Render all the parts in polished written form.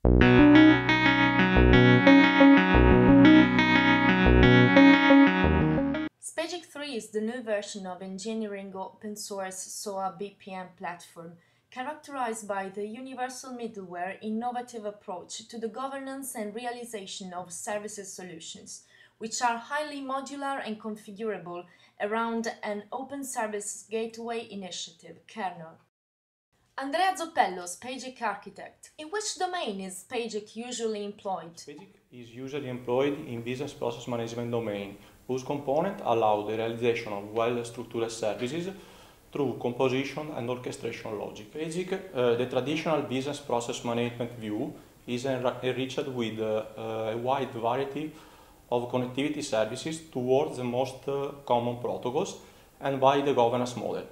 Spagic 3 is the new version of engineering open source SOA BPM platform, characterized by the universal middleware innovative approach to the governance and realization of services solutions, which are highly modular and configurable around an open service gateway initiative kernel. Andrea Zoppello, Spagic architect. In which domain is Spagic usually employed? Spagic is usually employed in business process management domain, whose components allow the realization of well-structured services through composition and orchestration logic. Spagic, the traditional business process management view, is enriched with a wide variety of connectivity services towards the most common protocols and by the governance model.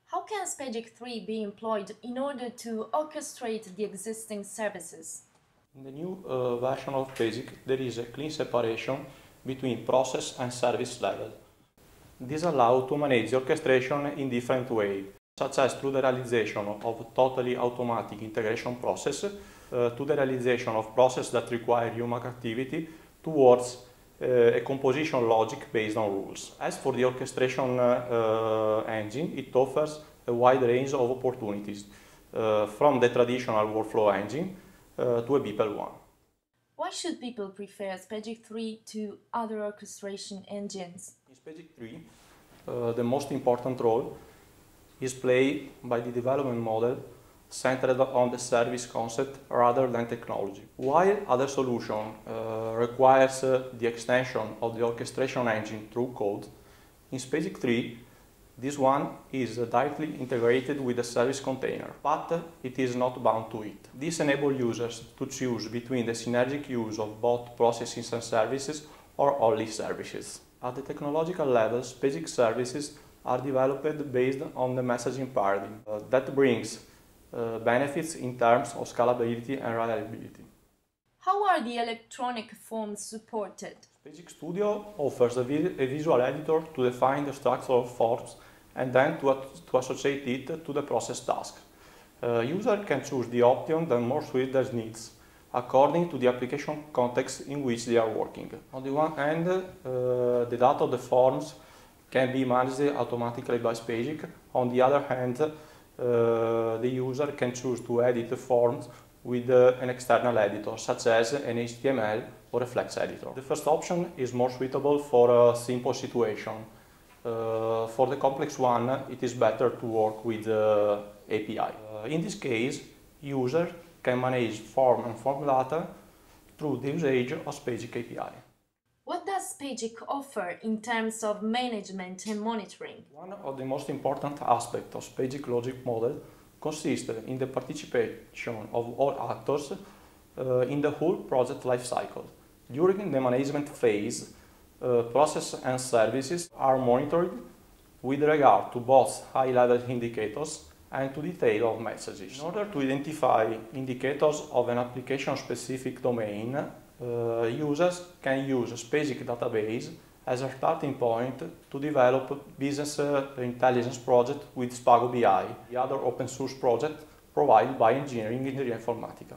How can Spagic 3 be employed in order to orchestrate the existing services? In the new version of Spagic, there is a clean separation between process and service level. This allows to manage the orchestration in different ways, such as through the realization of totally automatic integration process, to the realization of processes that require human activity, towards a composition logic based on rules. As for the orchestration engine, it offers a wide range of opportunities, from the traditional workflow engine to a BPEL one. Why should people prefer Spagic 3 to other orchestration engines? In Spagic 3, the most important role is played by the development model centered on the service concept rather than technology. While other solution requires the extension of the orchestration engine through code, in Spagic 3 this one is directly integrated with the service container, but it is not bound to it. This enables users to choose between the synergic use of both processes and services or only services. At the technological level, Spagic services are developed based on the messaging paradigm that brings benefits in terms of scalability and reliability. How are the electronic forms supported? Spagic Studio offers a visual editor to define the structure of forms and then to associate it to the process task. User can choose the option that more suits their needs, according to the application context in which they are working. On the one hand, the data of the forms can be managed automatically by Spagic. On the other hand, the user can choose to edit the forms with an external editor, such as an HTML or a Flex editor. The first option is more suitable for a simple situation. For the complex one, it is better to work with API. In this case, user can manage form and form data through the usage of Spagic API. What does Spagic offer in terms of management and monitoring? One of the most important aspects of Spagic logic model consists in the participation of all actors in the whole project lifecycle. During the management phase, processes and services are monitored with regard to both high-level indicators and to detail of messages. In order to identify indicators of an application-specific domain, users can use a Spagic database as a starting point to develop business intelligence project with Spago BI, the other open source project provided by Engineering Informatica.